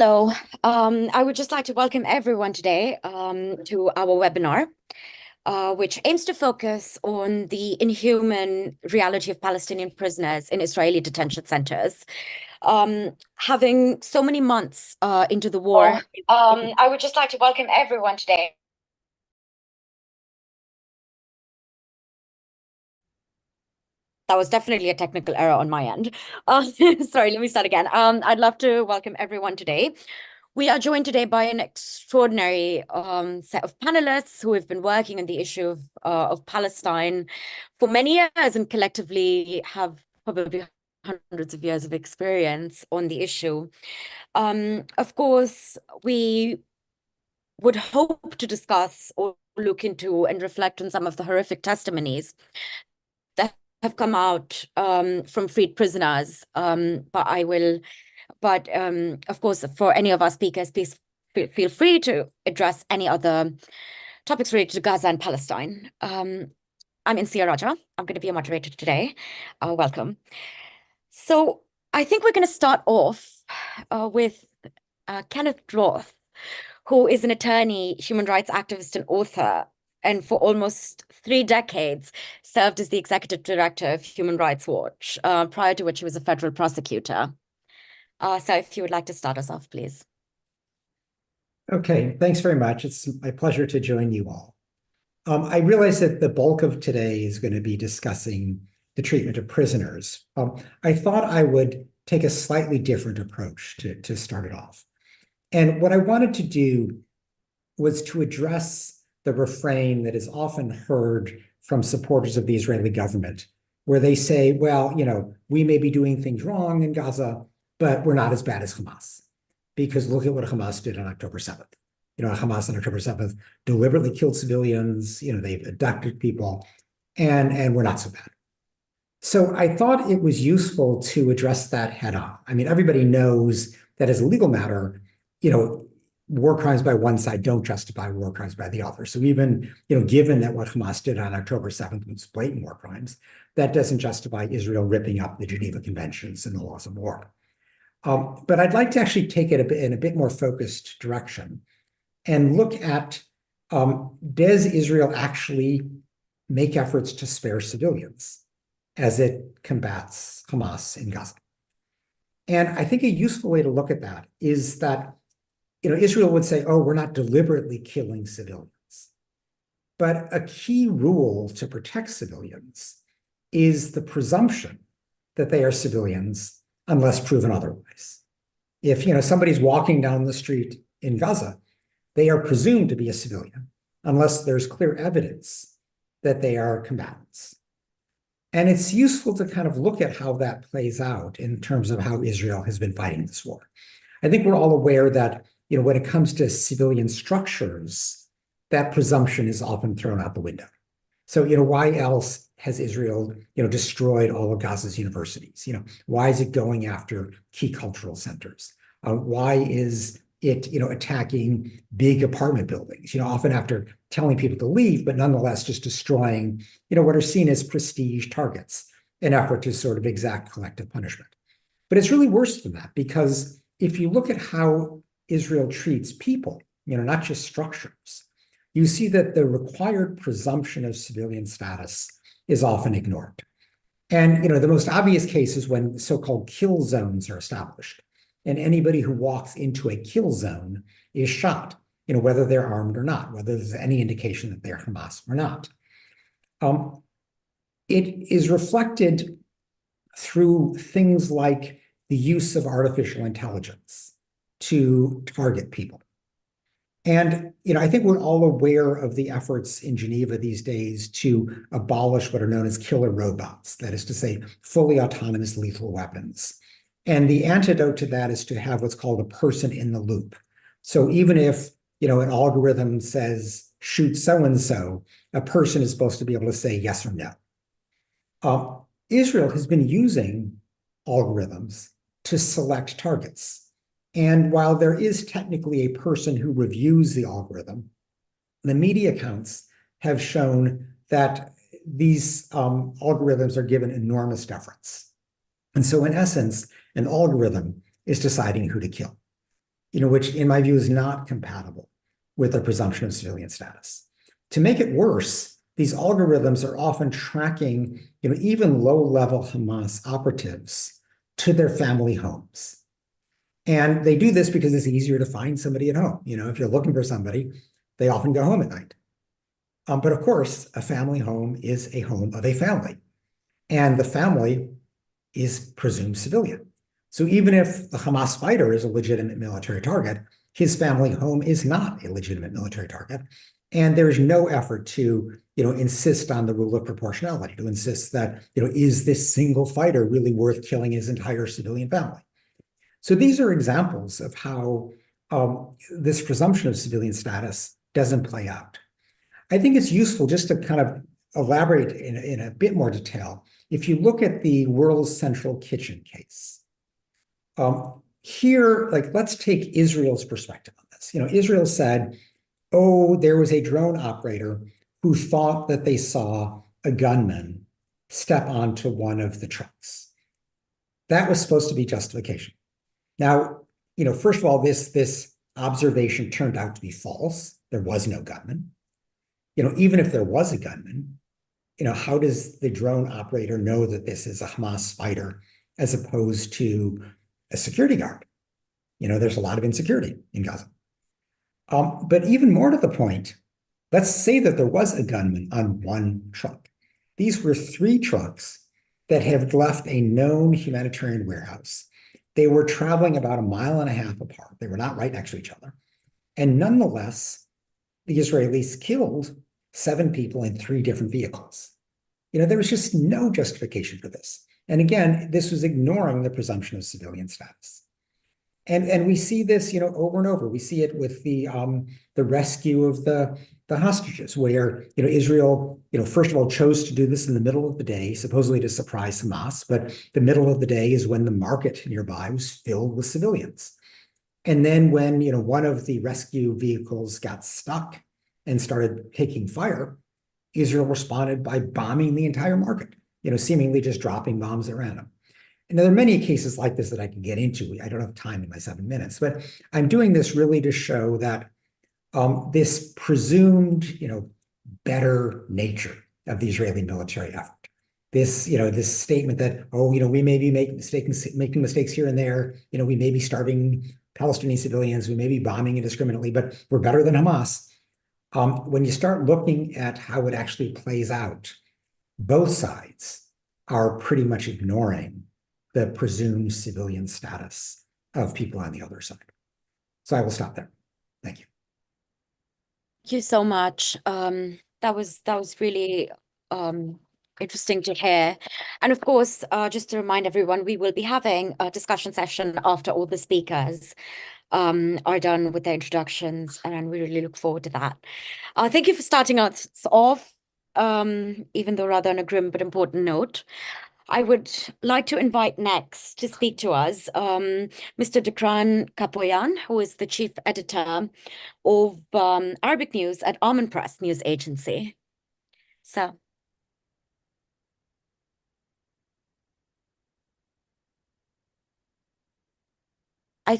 So, I would just like to welcome everyone today to our webinar, which aims to focus on the inhuman reality of Palestinian prisoners in Israeli detention centers. Having so many months into the war, I would just like to welcome everyone today. That was definitely a technical error on my end. Sorry, let me start again. I'd love to welcome everyone today. We are joined today by an extraordinary set of panelists who have been working on the issue of Palestine for many years and collectively have probably hundreds of years of experience on the issue. Of course, we would hope to discuss or look into and reflect on some of the horrific testimonies that have come out from freed prisoners. But of course, for any of our speakers, please feel free to address any other topics related to Gaza and Palestine. I'm Insia Raja. I'm going to be a moderator today. Welcome. So I think we're going to start off with Kenneth Roth, who is an attorney, human rights activist, and author, and for almost 3 decades served as the executive director of Human Rights Watch, prior to which he was a federal prosecutor. So if you would like to start us off, please. Okay, thanks very much. It's my pleasure to join you all. I realize that the bulk of today is going to be discussing the treatment of prisoners. I thought I would take a slightly different approach to start it off. And what I wanted to do was to address the refrain that is often heard from supporters of the Israeli government, where they say, well, we may be doing things wrong in Gaza, but we're not as bad as Hamas. Because look at what Hamas did on October 7th. Hamas on October 7th deliberately killed civilians, they've abducted people, and we're not so bad. So I thought it was useful to address that head on. I mean, everybody knows that as a legal matter, war crimes by one side don't justify war crimes by the other. So even, given that what Hamas did on October 7th was blatant war crimes, that doesn't justify Israel ripping up the Geneva Conventions and the laws of war. But I'd like to actually take it in a bit more focused direction and look at, does Israel actually make efforts to spare civilians as it combats Hamas in Gaza? And I think a useful way to look at that is that, Israel would say, oh, we're not deliberately killing civilians. But a key rule to protect civilians is the presumption that they are civilians unless proven otherwise. If somebody's walking down the street in Gaza, they are presumed to be a civilian unless there's clear evidence that they are combatants. And it's useful to kind of look at how that plays out in terms of how Israel has been fighting this war. I think we're all aware that when it comes to civilian structures, that presumption is often thrown out the window. So why else has Israel destroyed all of Gaza's universities? Why is it going after key cultural centers? Why is it attacking big apartment buildings? Often after telling people to leave, but nonetheless just destroying what are seen as prestige targets in effort to sort of exact collective punishment. But it's really worse than that, because if you look at how Israel treats people, not just structures, you see that the required presumption of civilian status is often ignored. And the most obvious case is when so-called kill zones are established, and anybody who walks into a kill zone is shot, whether they're armed or not, whether there's any indication that they're Hamas or not. It is reflected through things like the use of artificial intelligence to target people. And, I think we're all aware of the efforts in Geneva these days to abolish what are known as killer robots, that is to say, fully autonomous lethal weapons. And the antidote to that is to have what's called a person in the loop. So even if, an algorithm says, shoot so-and-so, a person is supposed to be able to say yes or no. Israel has been using algorithms to select targets. And while there is technically a person who reviews the algorithm, the media accounts have shown that these algorithms are given enormous deference. And so in essence, an algorithm is deciding who to kill. which in my view is not compatible with the presumption of civilian status. To make it worse, these algorithms are often tracking, even low-level Hamas operatives to their family homes. And they do this because it's easier to find somebody at home. If you're looking for somebody, they often go home at night. But of course, a family home is a home of a family, and the family is presumed civilian. So even if the Hamas fighter is a legitimate military target, his family home is not a legitimate military target. And there's no effort to, insist on the rule of proportionality, to insist that, is this single fighter really worth killing his entire civilian family? So these are examples of how this presumption of civilian status doesn't play out. I think it's useful just to kind of elaborate in a bit more detail. If you look at the World's Central Kitchen case, here, let's take Israel's perspective on this. Israel said, oh, there was a drone operator who thought that they saw a gunman step onto one of the trucks. That was supposed to be justification. Now, first of all, this observation turned out to be false. There was no gunman. Even if there was a gunman, how does the drone operator know that this is a Hamas fighter as opposed to a security guard? There's a lot of insecurity in Gaza. But even more to the point, let's say that there was a gunman on one truck. These were 3 trucks that have left a known humanitarian warehouse. They were traveling about 1.5 miles apart. They were not right next to each other. And nonetheless, the Israelis killed 7 people in 3 different vehicles. There was just no justification for this. And again, this was ignoring the presumption of civilian status. And we see this, over and over. We see it with the rescue of the hostages, where Israel, first of all, chose to do this in the middle of the day, supposedly to surprise Hamas. But the middle of the day is when the market nearby was filled with civilians. And then when one of the rescue vehicles got stuck and started taking fire, Israel responded by bombing the entire market, seemingly just dropping bombs at random. And there are many cases like this that I can get into. I don't have time in my 7 minutes, but I'm doing this really to show that this presumed, better nature of the Israeli military effort. This statement that, oh, we may be making mistakes here and there. We may be starving Palestinian civilians. We may be bombing indiscriminately, but we're better than Hamas. When you start looking at how it actually plays out, both sides are pretty much ignoring the presumed civilian status of people on the other side. So I will stop there. Thank you. Thank you so much. That was really interesting to hear. And of course, just to remind everyone, we will be having a discussion session after all the speakers are done with their introductions, and we really look forward to that. Thank you for starting us off, even though rather on a grim but important note. I would like to invite next to speak to us Mr. Dukran Kapoyan, who is the chief editor of Arabic news at Almond Press News Agency. So, I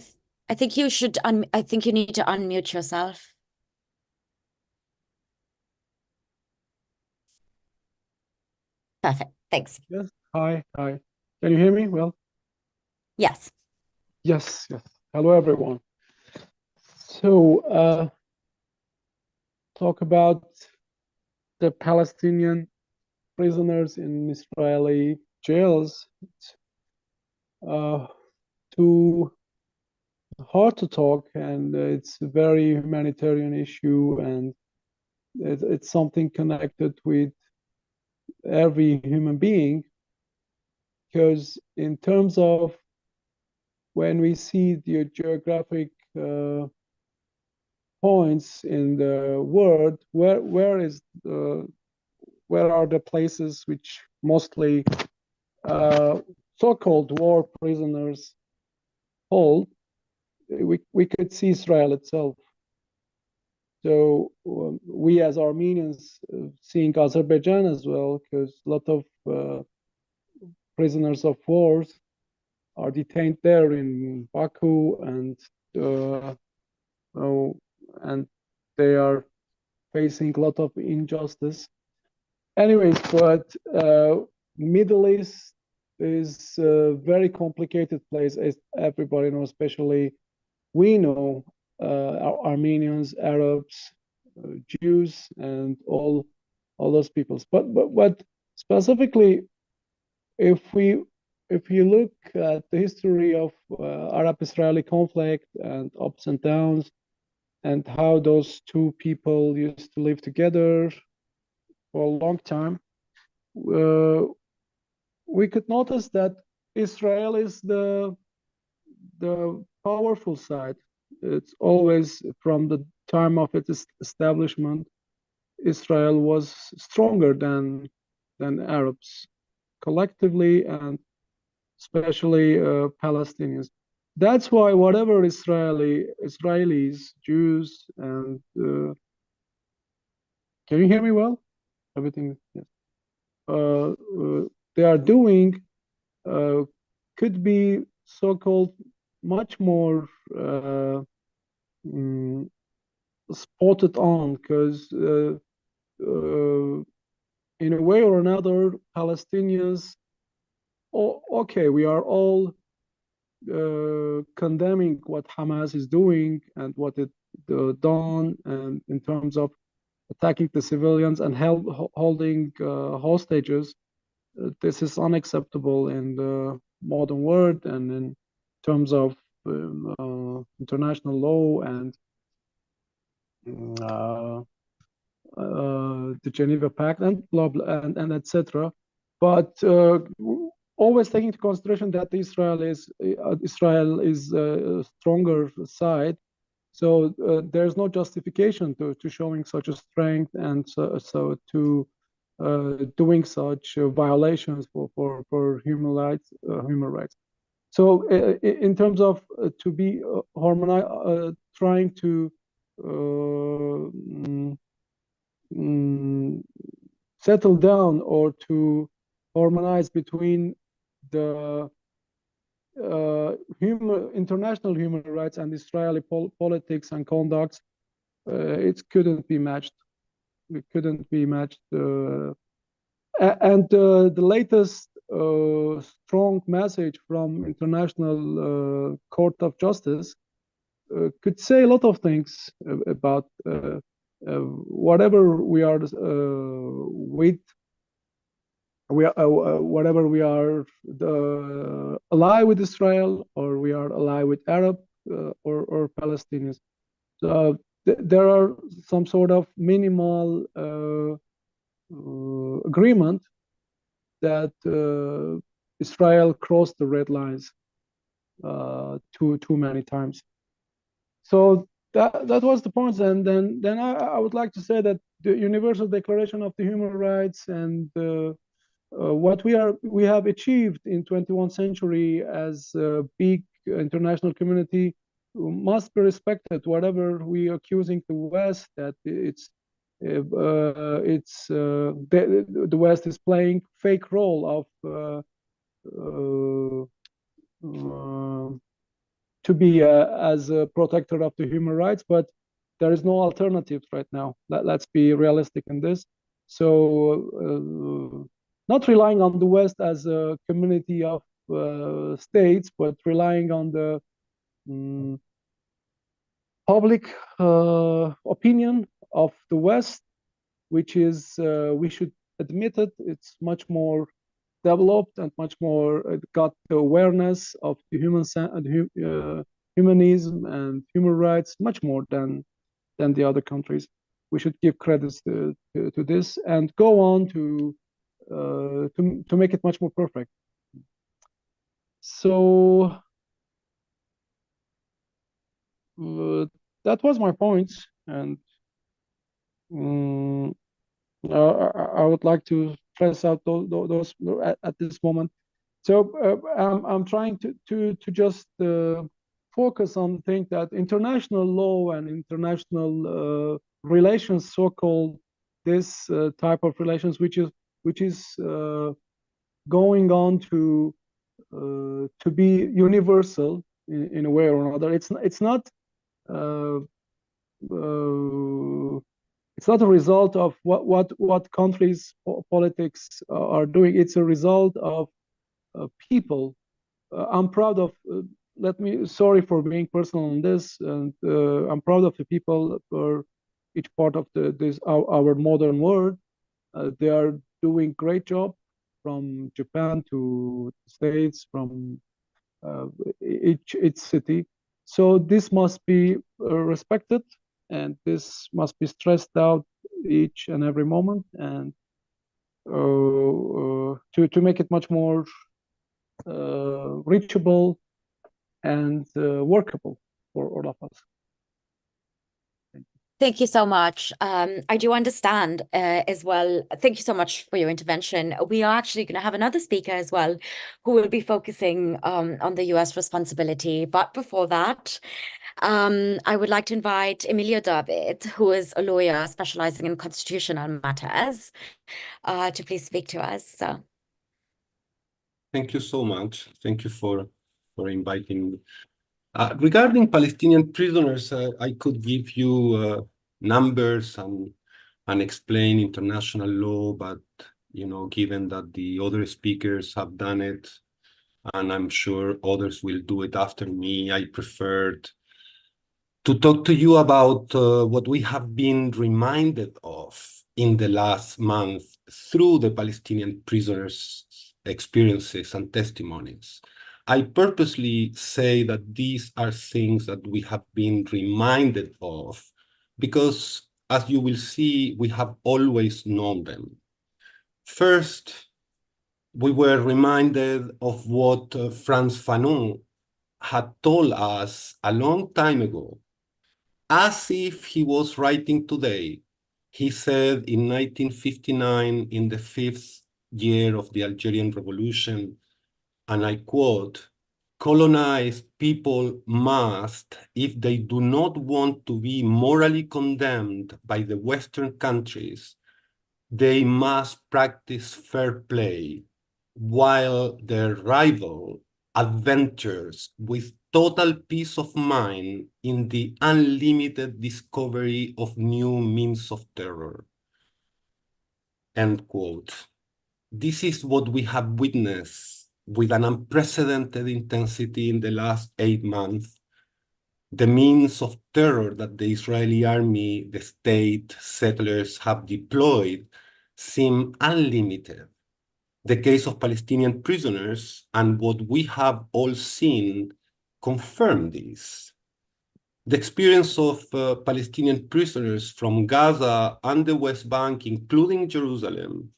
think you should I think you need to unmute yourself. Perfect. Thanks. Yes. Hi. Can you hear me well? Yes. Yes. Hello, everyone. So, talk about the Palestinian prisoners in Israeli jails. Too hard to talk, and it's a very humanitarian issue, and it's something connected with every human being, because in terms of when we see the geographic points in the world, where are the places which mostly so-called war prisoners hold? We could see Israel itself. So we as Armenians seeing Azerbaijan as well, because a lot of prisoners of wars are detained there in Baku and and they are facing a lot of injustice. Anyways, but Middle East is a very complicated place, as everybody knows, especially we know Armenians, Arabs, Jews, and all those peoples. But specifically, if you look at the history of Arab-Israeli conflict and ups and downs, and how those two people used to live together for a long time, we could notice that Israel is the powerful side. It's always, from the time of its establishment, Israel was stronger than Arabs collectively, and especially Palestinians. That's why whatever Israelis, Jews, and can you hear me well? Everything, yes. They are doing could be so-called much more spotted on, because in a way or another, Palestinians, okay, we are all condemning what Hamas is doing and what it done, and in terms of attacking the civilians and holding hostages. This is unacceptable in the modern world, and in terms of international law and the Geneva Pact and blah blah and etc. But always taking into consideration that Israel is a stronger side, so there's no justification to showing such a strength, and so to doing such violations for human rights. So in terms of to be trying to settle down or to harmonize between the international human rights and Israeli politics and conducts, it couldn't be matched. It couldn't be matched. And the latest strong message from International Court of Justice could say a lot of things about whatever we are whatever we are ally with Israel, or we are ally with Arab or Palestinians. So there are some sort of minimal agreement that Israel crossed the red lines too many times. So that was the point, and then I would like to say that the Universal Declaration of the Human Rights and what we have achieved in 21st century as a big international community must be respected. Whatever we are accusing the West that the West is playing fake role of to be as a protector of the human rights, but there is no alternatives right now. Let's be realistic in this. So not relying on the West as a community of states, but relying on the public opinion of the West, which is, we should admit it, it's much more developed and much more got the awareness of the humanism and human rights much more than the other countries. We should give credits to this and go on to make it much more perfect. So that was my point, and I would like to stress out those at this moment. So I'm trying to just focus on the thing that international law and international relations, so-called this type of relations, which is going on to be universal, in a way or another. It's not it's not a result of what countries' politics are doing. It's a result of people. I'm proud of. Sorry for being personal on this, and I'm proud of the people for each part of our modern world. They are doing great job, from Japan to the States, from each city. So this must be respected, and this must be stressed out each and every moment, and to make it much more reachable and workable for all of us. Thank you so much. I do understand as well. Thank you so much for your intervention. We are actually going to have another speaker as well who will be focusing on the US responsibility. But before that, I would like to invite Emilio David, who is a lawyer specializing in constitutional matters, to please speak to us. Thank you so much. Thank you for inviting me. Regarding Palestinian prisoners, I could give you numbers and explain international law, but given that the other speakers have done it, and I'm sure others will do it after me, I preferred to talk to you about what we have been reminded of in the last month through the Palestinian prisoners' experiences and testimonies. I purposely say that these are things that we have been reminded of because, as you will see, we have always known them. First, we were reminded of what Frantz Fanon had told us a long time ago, as if he was writing today. He said in 1959, in the 5th year of the Algerian Revolution, and I quote, "Colonized people must, if they do not want to be morally condemned by the Western countries, they must practice fair play, while their rival adventures with total peace of mind in the unlimited discovery of new means of terror." End quote. This is what we have witnessed with an unprecedented intensity in the last 8 months. The means of terror that the Israeli army, the state, settlers have deployed seem unlimited. The case of Palestinian prisoners and what we have all seen confirm this. The experience of Palestinian prisoners from Gaza and the West Bank, including Jerusalem,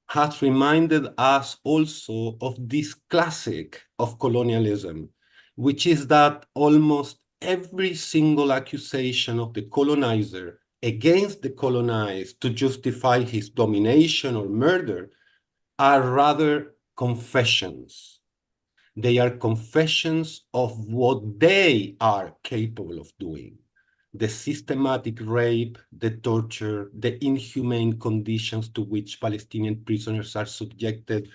has reminded us also of this classic of colonialism, which is that almost every single accusation of the colonizer against the colonized to justify his domination or murder are rather confessions. They are confessions of what they are capable of doing. The systematic rape, the torture, the inhumane conditions to which Palestinian prisoners are subjected,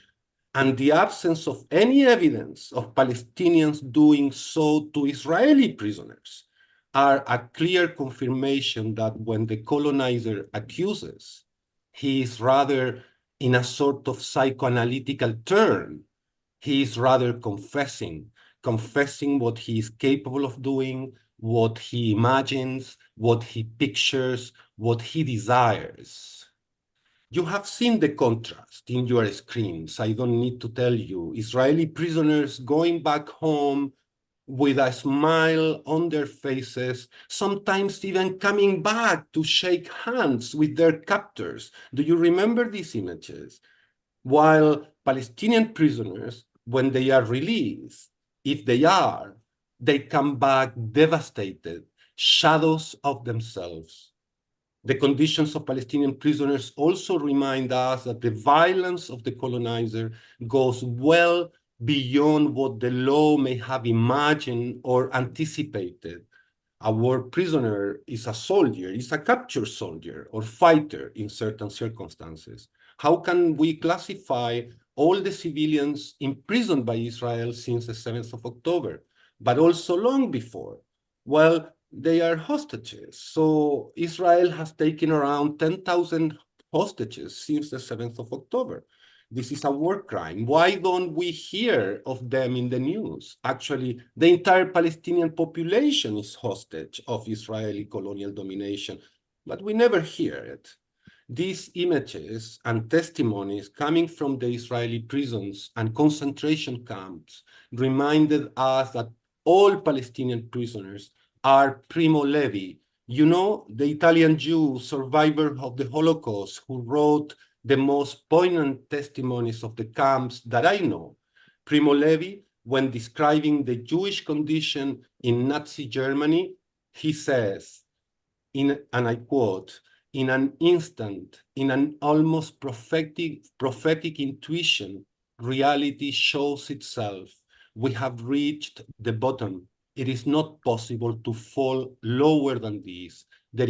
and the absence of any evidence of Palestinians doing so to Israeli prisoners are a clear confirmation that when the colonizer accuses, he is rather in a sort of psychoanalytical turn. He is rather confessing what he is capable of doing, what he imagines, what he pictures, what he desires. You have seen the contrast in your screens. I don't need to tell you. Israeli prisoners going back home with a smile on their faces, sometimes even coming back to shake hands with their captors. Do you remember these images? While Palestinian prisoners, when they are released, if they come back devastated, shadows of themselves. The conditions of Palestinian prisoners also remind us that the violence of the colonizer goes well beyond what the law may have imagined or anticipated. A war prisoner is a soldier, is a captured soldier or fighter in certain circumstances. How can we classify all the civilians imprisoned by Israel since the 7th of October? but also long before. Well, they are hostages. So Israel has taken around 10,000 hostages since the 7th of October. This is a war crime. Why don't we hear of them in the news? Actually, the entire Palestinian population is hostage of Israeli colonial domination, but we never hear it. These images and testimonies coming from the Israeli prisons and concentration camps reminded us that all Palestinian prisoners are Primo Levi. You know, the Italian Jew survivor of the Holocaust who wrote the most poignant testimonies of the camps that I know. Primo Levi, when describing the Jewish condition in Nazi Germany, he says, and I quote, in an instant, in an almost prophetic intuition, reality shows itself. We have reached the bottom. It is not possible to fall lower than this. It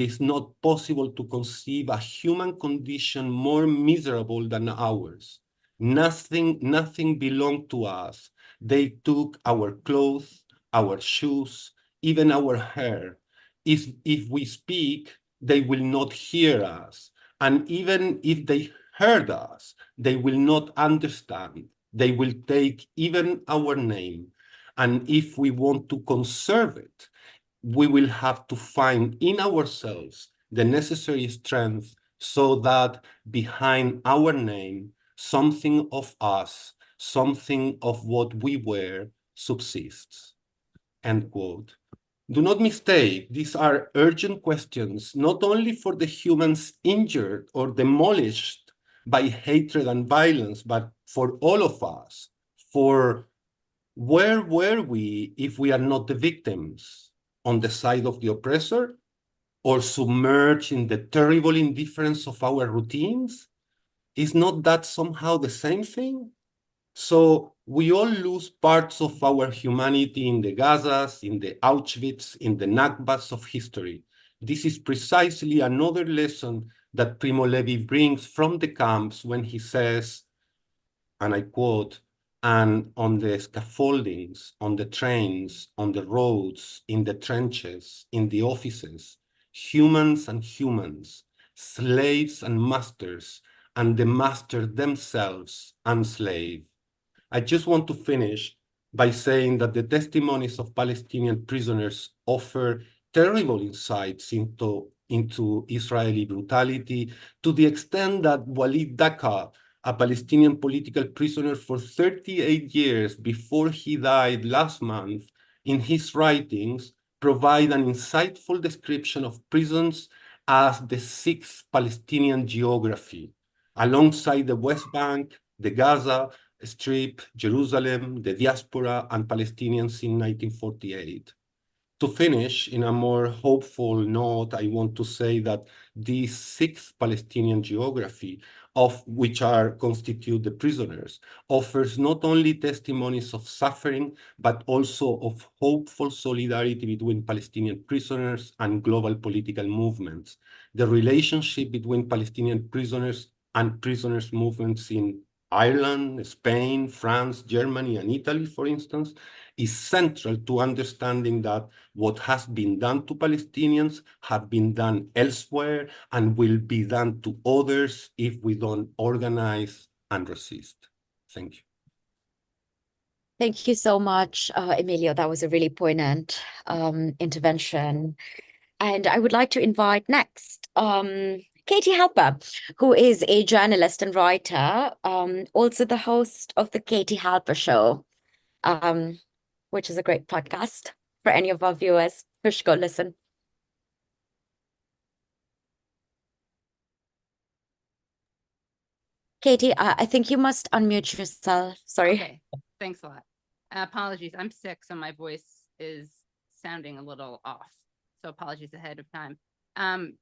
is not possible to conceive a human condition more miserable than ours. Nothing belonged to us. They took our clothes, our shoes, even our hair. If we speak, they will not hear us. And even if they heard us, they will not understand. They will take even our name. And if we want to conserve it, we will have to find in ourselves the necessary strength so that behind our name, something of us, something of what we were, subsists. End quote. Do not mistake, these are urgent questions, not only for the humans injured or demolished by hatred and violence, but for all of us. For where were we if we are not the victims? On the side of the oppressor? Or submerged in the terrible indifference of our routines? Is not that somehow the same thing? So we all lose parts of our humanity in the Gazas, in the Auschwitz, in the Nakbas of history. This is precisely another lesson that Primo Levi brings from the camps when he says, and I quote, and on the scaffoldings, on the trains, on the roads, in the trenches, in the offices, humans and humans, slaves and masters, and the masters themselves enslaved. I just want to finish by saying that the testimonies of Palestinian prisoners offer terrible insights into Israeli brutality, to the extent that Walid Daqqa, a Palestinian political prisoner for 38 years before he died last month, in his writings provide an insightful description of prisons as the sixth Palestinian geography, alongside the West Bank, the Gaza Strip, Jerusalem, the diaspora, and Palestinians in 1948. To finish, in a more hopeful note, I want to say that the sixth Palestinian geography, of which constitute the prisoners, offers not only testimonies of suffering, but also of hopeful solidarity between Palestinian prisoners and global political movements. The relationship between Palestinian prisoners and prisoners' movements in Ireland, Spain, France, Germany, and Italy, for instance, is central to understanding that what has been done to Palestinians have been done elsewhere and will be done to others if we don't organize and resist. Thank you. Thank you so much, Emilio. That was a really poignant intervention. And I would like to invite next Katie Halper, who is a journalist and writer, also the host of the Katie Halper Show, which is a great podcast for any of our viewers who should go listen. Katie, I think you must unmute yourself. Sorry. Okay, thanks a lot. Apologies, I'm sick, so my voice is sounding a little off. So apologies ahead of time.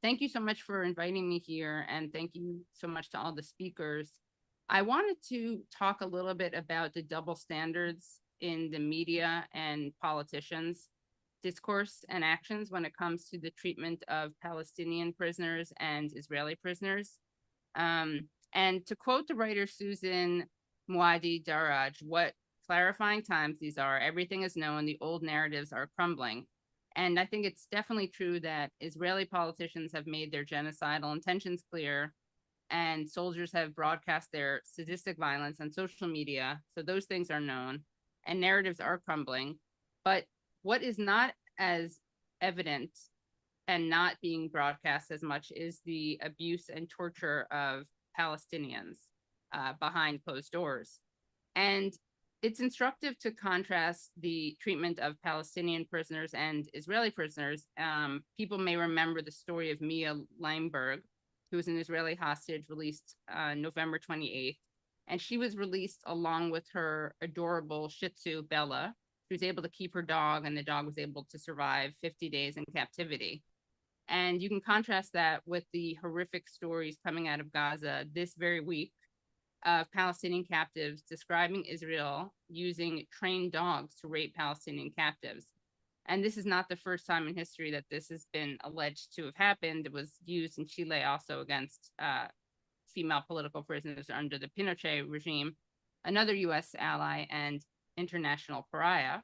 Thank you so much for inviting me here, and thank you so much to all the speakers. I wanted to talk a little bit about the double standards in the media and politicians' discourse and actions when it comes to the treatment of Palestinian prisoners and Israeli prisoners. And to quote the writer Susan Muaddi Daraj, what clarifying times these are. Everything is known. The old narratives are crumbling. And I think it's definitely true that Israeli politicians have made their genocidal intentions clear, and soldiers have broadcast their sadistic violence on social media. So those things are known, and narratives are crumbling. But what is not as evident and not being broadcast as much is the abuse and torture of Palestinians behind closed doors. And it's instructive to contrast the treatment of Palestinian prisoners and Israeli prisoners. People may remember the story of Mia Leimberg, who was an Israeli hostage released November 28th. And she was released along with her adorable Shih Tzu, Bella. She was able to keep her dog, and the dog was able to survive 50 days in captivity. And you can contrast that with the horrific stories coming out of Gaza this very week of Palestinian captives describing Israel using trained dogs to rape Palestinian captives. And this is not the first time in history that this has been alleged to have happened. It was used in Chile also against female political prisoners under the Pinochet regime, another US ally and international pariah.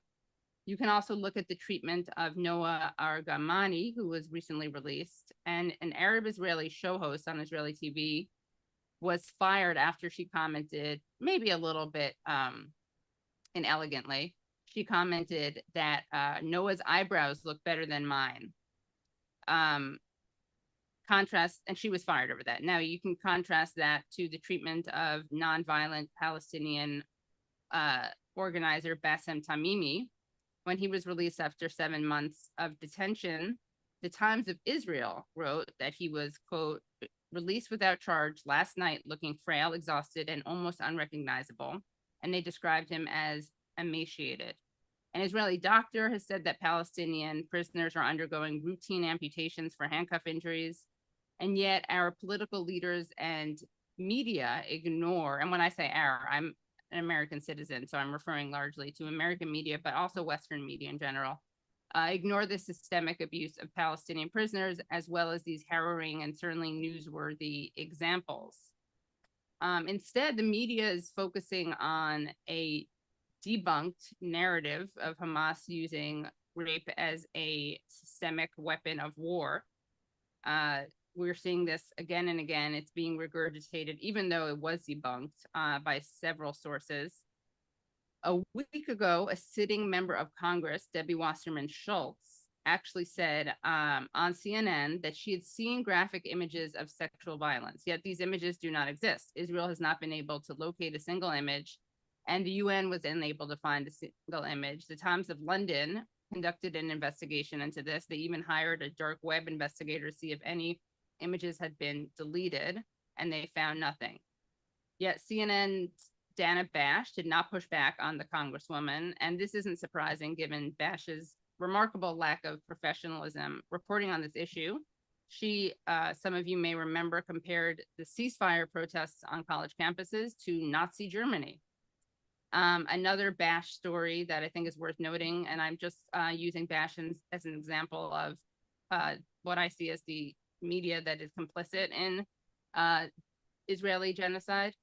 You can also look at the treatment of Noa Argamani, who was recently released, and an Arab Israeli show host on Israeli TV was fired after she commented, maybe a little bit inelegantly. She commented that Noah's eyebrows look better than mine. Contrast, and she was fired over that. Now you can contrast that to the treatment of nonviolent Palestinian organizer Bassem Tamimi when he was released after 7 months of detention. The Times of Israel wrote that he was, quote, released without charge last night, looking frail, exhausted, and almost unrecognizable. And they described him as emaciated. An Israeli doctor has said that Palestinian prisoners are undergoing routine amputations for handcuff injuries. And yet our political leaders and media ignore, and when I say our, I'm an American citizen, so I'm referring largely to American media, but also Western media in general, ignore the systemic abuse of Palestinian prisoners, as well as these harrowing and certainly newsworthy examples. Instead, the media is focusing on a debunked narrative of Hamas using rape as a systemic weapon of war. We're seeing this again and again. It's being regurgitated, even though it was debunked by several sources. A week ago, a sitting member of Congress, Debbie Wasserman Schultz, actually said on CNN that she had seen graphic images of sexual violence, yet these images do not exist. Israel has not been able to locate a single image, and the UN was unable to find a single image. The Times of London conducted an investigation into this. They even hired a dark web investigator to see if any images had been deleted, and they found nothing. Yet CNN's Dana Bash did not push back on the Congresswoman, and this isn't surprising given Bash's remarkable lack of professionalism reporting on this issue. She, some of you may remember, compared the ceasefire protests on college campuses to Nazi Germany. Another Bash story that I think is worth noting, and I'm just using Bash as an example of what I see as the media that is complicit in Israeli genocide.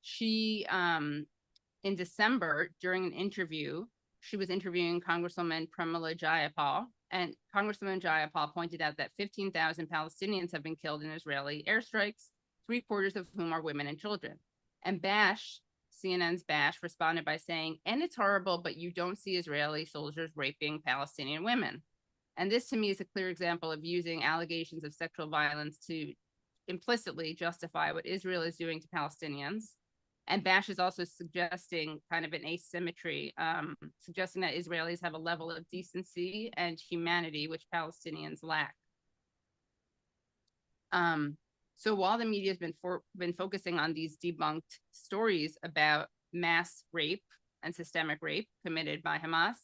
She, in December, during an interview, she was interviewing Congresswoman Pramila Jayapal, and Congresswoman Jayapal pointed out that 15,000 Palestinians have been killed in Israeli airstrikes, 3/4 of whom are women and children. And Bash, CNN's Bash, responded by saying, and it's horrible, but you don't see Israeli soldiers raping Palestinian women. And this to me is a clear example of using allegations of sexual violence to implicitly justify what Israel is doing to Palestinians. And Bash is also suggesting kind of an asymmetry, suggesting that Israelis have a level of decency and humanity which Palestinians lack. So while the media has been focusing on these debunked stories about mass rape and systemic rape committed by Hamas,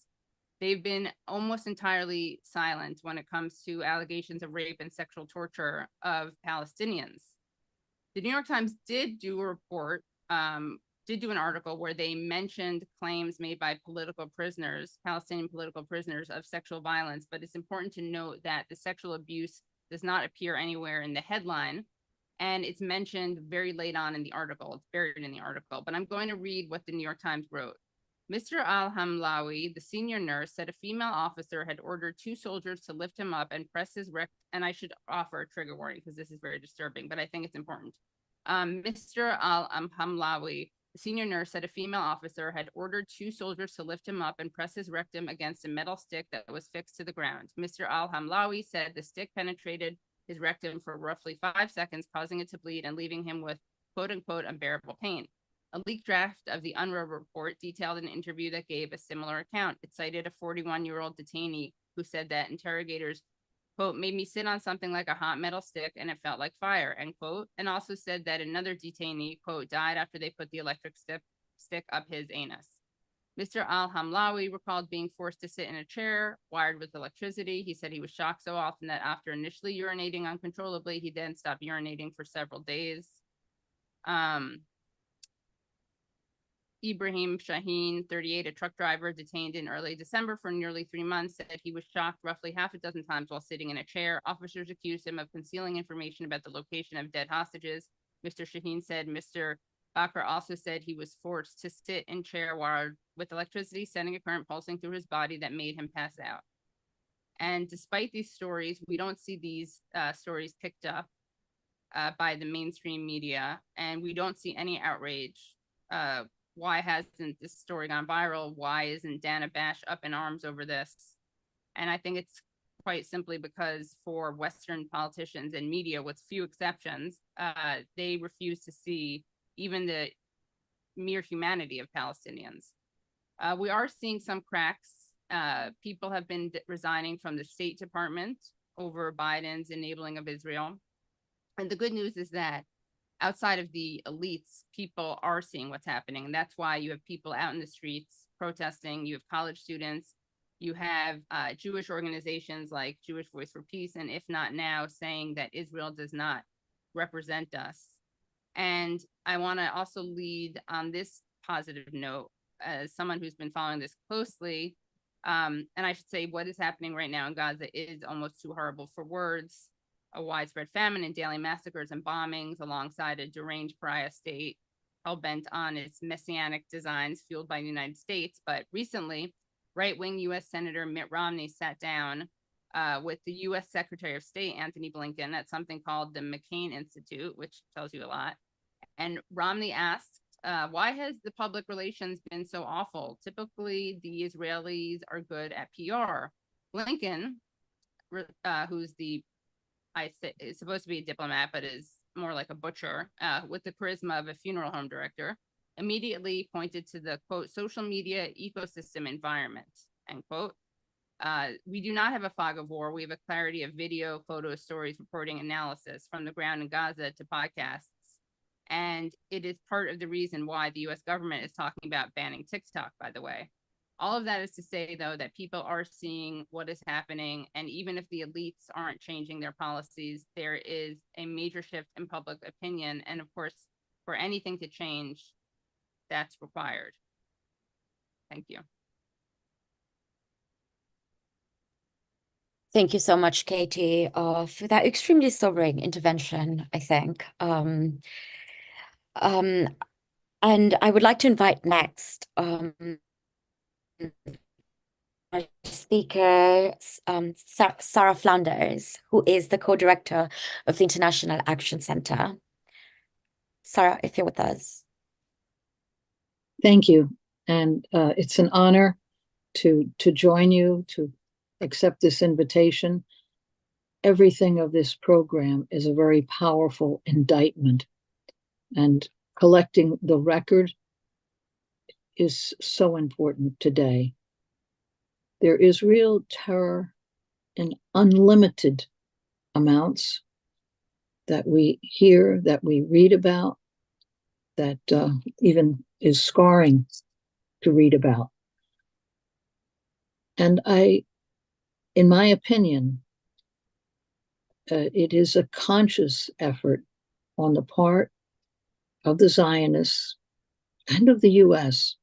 they've been almost entirely silent when it comes to allegations of rape and sexual torture of Palestinians. The New York Times did do a report, did do an article where they mentioned claims made by political prisoners, Palestinian political prisoners, of sexual violence, but it's important to note that the sexual abuse does not appear anywhere in the headline, and it's mentioned very late on in the article. It's buried in the article, but I'm going to read what the New York Times wrote. Mr. Al-Hamlawi, the senior nurse, said a female officer had ordered 2 soldiers to lift him up and press his rectum. And I should offer a trigger warning because this is very disturbing, but I think it's important. Mr. Al-Hamlawi, the senior nurse, said a female officer had ordered 2 soldiers to lift him up and press his rectum against a metal stick that was fixed to the ground. Mr. Al-Hamlawi said the stick penetrated his rectum for roughly 5 seconds, causing it to bleed and leaving him with quote-unquote unbearable pain. A leaked draft of the UNRWA report detailed an interview that gave a similar account. It cited a 41-year-old detainee who said that interrogators, quote, made me sit on something like a hot metal stick and it felt like fire, end quote, and also said that another detainee, quote, died after they put the electric stick up his anus. Mr. Al-Hamlawi recalled being forced to sit in a chair wired with electricity. He said he was shocked so often that after initially urinating uncontrollably, he then stopped urinating for several days. Ibrahim Shaheen, 38, a truck driver detained in early December for nearly 3 months, said he was shocked roughly half a dozen times while sitting in a chair. Officers accused him of concealing information about the location of dead hostages. Mr. Shaheen said Mr. Bakr also said he was forced to sit in chair wired with electricity, sending a current pulsing through his body that made him pass out. And despite these stories, we don't see these stories picked up by the mainstream media, and we don't see any outrage. Why hasn't this story gone viral? Why isn't Dana Bash up in arms over this? And I think it's quite simply because for Western politicians and media, with few exceptions, they refuse to see even the mere humanity of Palestinians. We are seeing some cracks. People have been resigning from the State Department over Biden's enabling of Israel. And the good news is that outside of the elites, people are seeing what's happening. And that's why you have people out in the streets protesting. You have college students. You have Jewish organizations like Jewish Voice for Peace, and If Not Now, saying that Israel does not represent us. And I want to also lead on this positive note as someone who's been following this closely. And I should say what is happening right now in Gaza is almost too horrible for words. A widespread famine and daily massacres and bombings alongside a deranged pariah state hell-bent on its messianic designs fueled by the United States. But recently, right-wing U.S. Senator Mitt Romney sat down with the U.S. Secretary of State, Anthony Blinken, at something called the McCain Institute, which tells you a lot. And Romney asked, why has the public relations been so awful? Typically, the Israelis are good at PR. Blinken, who's is supposed to be a diplomat, but is more like a butcher, with the charisma of a funeral home director, immediately pointed to the, quote, social media ecosystem environment, end quote. We do not have a fog of war. We have a clarity of video, photos, stories, reporting, analysis from the ground in Gaza to podcasts. And it is part of the reason why the US government is talking about banning TikTok, by the way. All of that is to say, though, that people are seeing what is happening. And even if the elites aren't changing their policies, there is a major shift in public opinion. And of course, for anything to change, that's required. Thank you. Thank you so much, Katie, for that extremely sobering intervention, I think. And I would like to invite next our speaker, Sarah Flanders, who is the co-director of the International Action Center. Sarah, if you're with us. Thank you. And it's an honor to join you, to accept this invitation. Everything of this program is a very powerful indictment, and collecting the record is so important today. There is real terror in unlimited amounts that we hear, that we read about, that even is scarring to read about. And in my opinion, it is a conscious effort on the part of the Zionists and of the US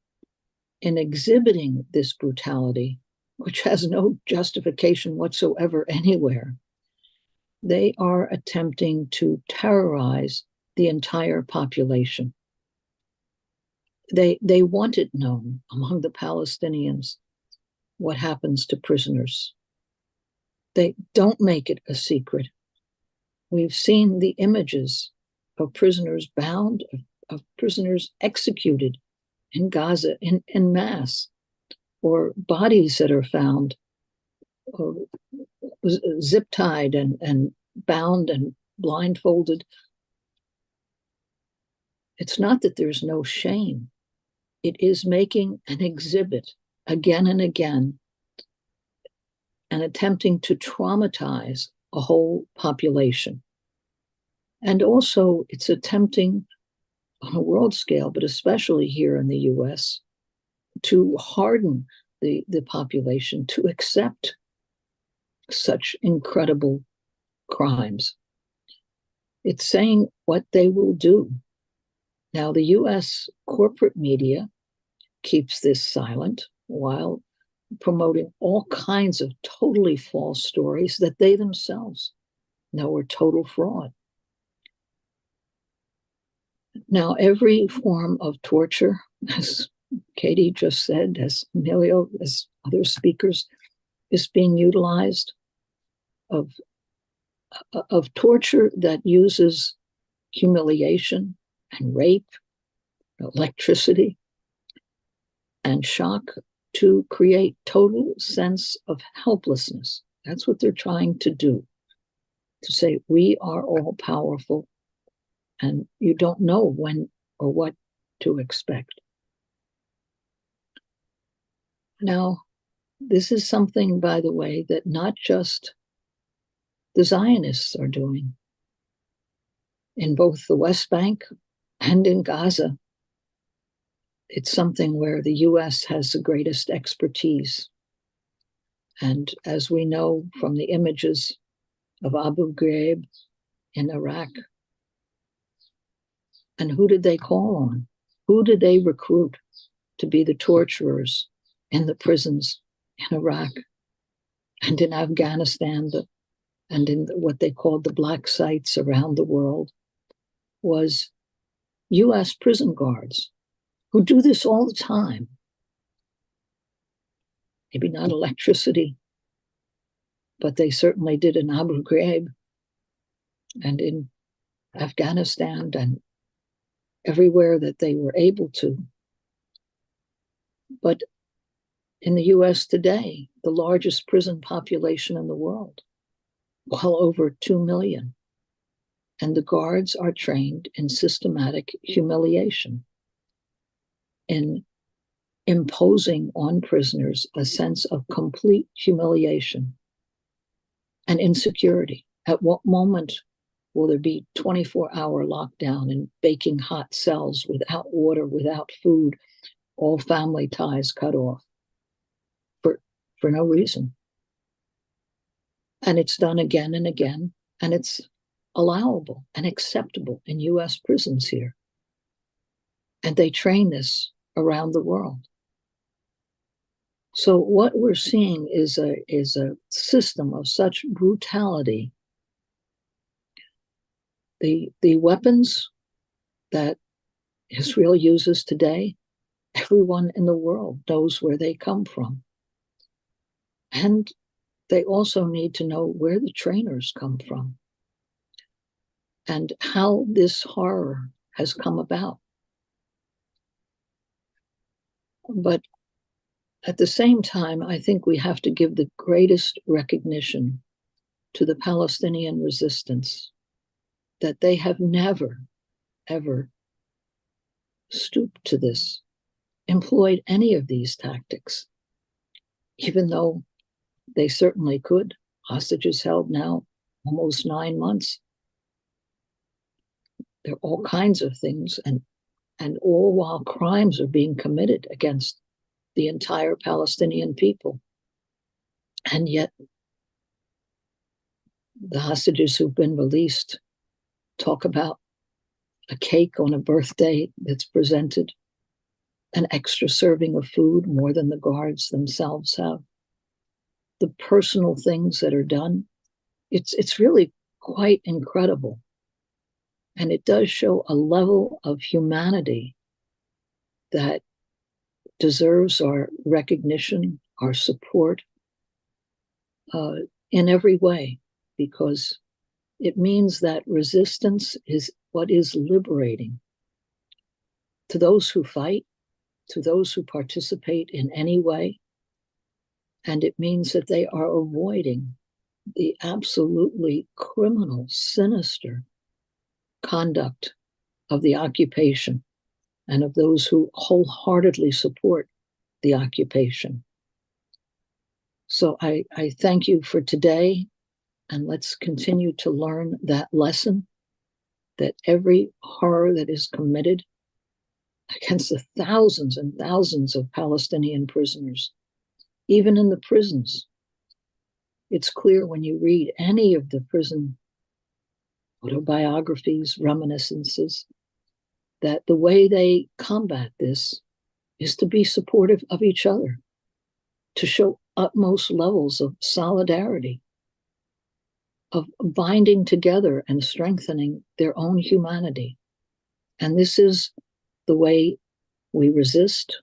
in exhibiting this brutality, which has no justification whatsoever anywhere. They are attempting to terrorize the entire population. they want it known among the Palestinians what happens to prisoners. They don't make it a secret. We've seen the images of prisoners bound, of prisoners executed in Gaza in mass, or bodies that are found zip-tied and bound and blindfolded. It's not that there's no shame. It is making an exhibit again and again and attempting to traumatize a whole population. And also it's attempting on a world scale, but especially here in the US, to harden the population to accept such incredible crimes. It's saying what they will do. Now, the US corporate media keeps this silent while promoting all kinds of totally false stories that they themselves know are total fraud. Now, every form of torture, as Katie just said, as Emilio, as other speakers, is being utilized, of torture that uses humiliation and rape, electricity, and shock to create total sense of helplessness. That's what they're trying to do, to say we are all powerful and you don't know when or what to expect. Now, this is something, by the way, that not just the Zionists are doing. In both the West Bank and in Gaza, it's something where the US has the greatest expertise. And as we know from the images of Abu Ghraib in Iraq, and who did they call on? Who did they recruit to be the torturers in the prisons in Iraq and in Afghanistan, and in what they called the black sites around the world? Was US prison guards who do this all the time. Maybe not electricity, but they certainly did in Abu Ghraib and in Afghanistan and everywhere that they were able to. But in the US today, the largest prison population in the world, well over 2 million. And the guards are trained in systematic humiliation, in imposing on prisoners a sense of complete humiliation and insecurity. At what moment will there be 24-hour lockdown in baking hot cells without water, without food, all family ties cut off for no reason? And it's done again and again, and it's allowable and acceptable in US prisons here. And they train this around the world. So what we're seeing is a system of such brutality. The weapons that Israel uses today, everyone in the world knows where they come from. And they also need to know where the trainers come from and how this horror has come about. But at the same time, I think we have to give the greatest recognition to the Palestinian resistance, that they have never, ever stooped to this, employed any of these tactics, even though they certainly could. Hostages held now almost 9 months. There are all kinds of things, and all while crimes are being committed against the entire Palestinian people. And yet, the hostages who've been released talk about a cake on a birthday that's presented, an extra serving of food, more than the guards themselves have, the personal things that are done. It's really quite incredible. And it does show a level of humanity that deserves our recognition, our support in every way, because it means that resistance is what is liberating to those who fight, to those who participate in any way. And it means that they are avoiding the absolutely criminal, sinister conduct of the occupation and of those who wholeheartedly support the occupation. So I thank you for today, and let's continue to learn that lesson, that every horror that is committed against the thousands and thousands of Palestinian prisoners, even in the prisons, it's clear when you read any of the prison autobiographies, reminiscences, that the way they combat this is to be supportive of each other, to show utmost levels of solidarity, of binding together and strengthening their own humanity. And this is the way we resist,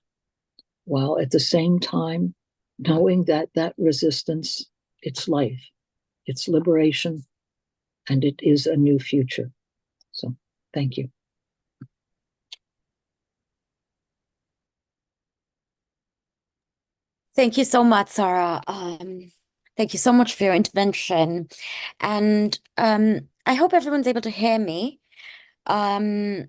while at the same time knowing that that resistance, it's life, it's liberation, and it is a new future. So thank you. Thank you so much, Sarah. Thank you so much for your intervention. And I hope everyone's able to hear me. I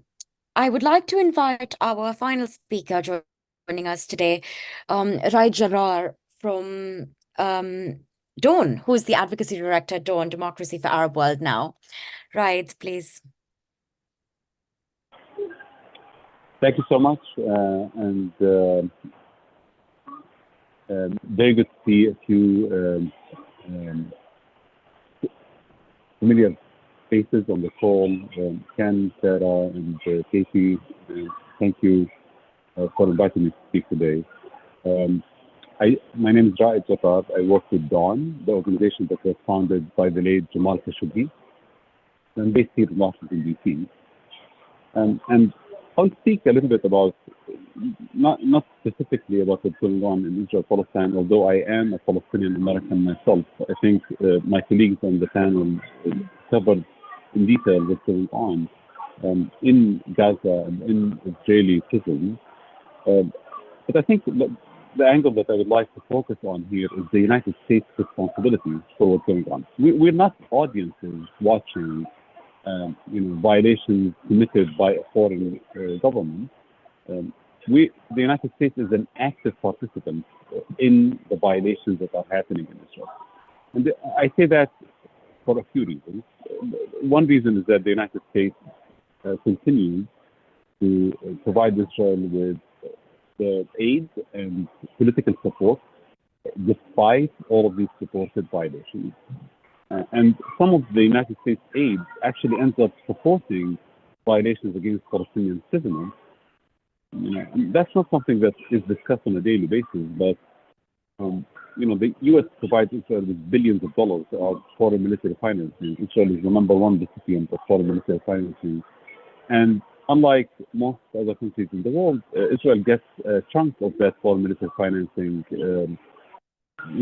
would like to invite our final speaker joining us today, Rai Jarar from Dawn, who is the Advocacy Director at Dawn, Democracy for Arab World Now. Right, please. Thank you so much, very good to see a few familiar faces on the call. Ken, Sarah, and Casey, thank you for inviting me to speak today. My name is Raed Jatar. I work with Dawn, the organization that was founded by the late Jamal Khashoggi. I'm based here in Washington, D.C. And I'll speak a little bit about, not specifically about what's going on in Israel-Palestine, although I am a Palestinian American myself. I think my colleagues on the panel covered in detail what's going on in Gaza and in Israeli prisons. But I think the angle that I would like to focus on here is the United States' responsibility for what's going on. We're not audiences watching violations committed by a foreign government. The United States is an active participant in the violations that are happening in Israel. And I say that for a few reasons. One reason is that the United States continues to provide Israel with the aid and political support despite all of these supported violations. And some of the United States aid actually ends up supporting violations against Palestinian prisoners. That's not something that is discussed on a daily basis, but the U.S. provides Israel with billions of dollars of foreign military financing. Israel is the #1 recipient of foreign military financing. And unlike most other countries in the world, Israel gets a chunk of that foreign military financing in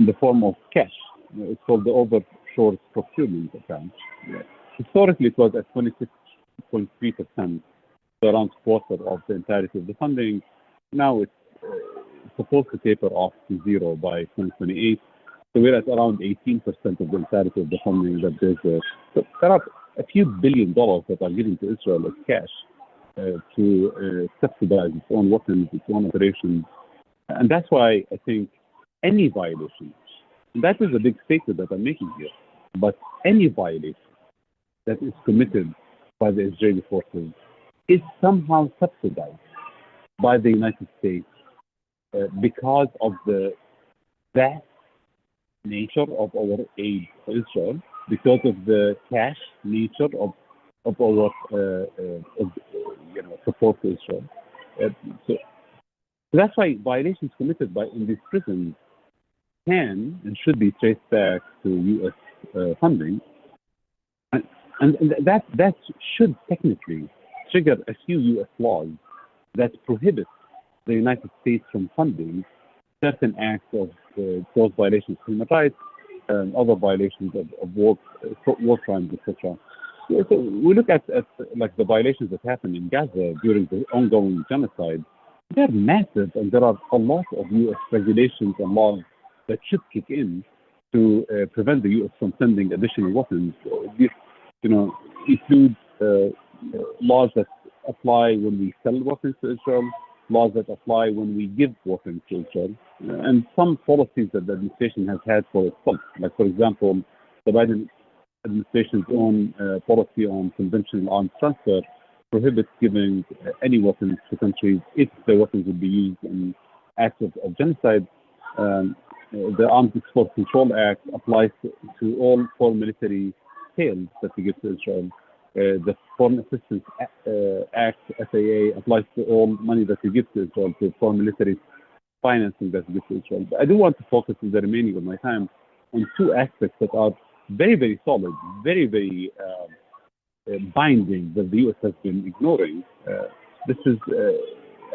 the form of cash. It's called the Overshore Procurement Account. Historically, it was at 26.3%, so around a quarter of the entirety of the funding. Now it's supposed to taper off to zero by 2028. So we're at around 18% of the entirety of the funding that there's there. So there are a few billion dollars that are given to Israel as cash to subsidize its own weapons, its own operations. And that's why I think any violation, and that is a big statement that I'm making here, but any violation that is committed by the Israeli forces is somehow subsidized by the United States because of the vast nature of our aid to Israel, because of the cash nature of our support to Israel. So that's why violations committed in these prisons can and should be traced back to U.S. funding, and that should technically trigger a few U.S. laws that prohibit the United States from funding certain acts of those violations of human rights and other violations of war crimes, etc. So we look at like the violations that happen in Gaza during the ongoing genocide. They're massive, and there are a lot of U.S. regulations and laws that should kick in to prevent the U.S. from sending additional weapons. These, include laws that apply when we sell weapons to Israel, laws that apply when we give weapons to Israel, and some policies that the administration has had for itself. Like, for example, the Biden administration's own policy on conventional arms transfer prohibits giving any weapons to countries if the weapons would be used in acts of genocide. The Arms Export Control Act applies to all foreign military sales that we give to Israel. The Foreign Assistance Act, FAA, applies to all money that we give to Israel, to foreign military financing that we give to Israel. But I do want to focus in the remaining of my time on two aspects that are very, very solid, very, very binding, that the U.S. has been ignoring. This is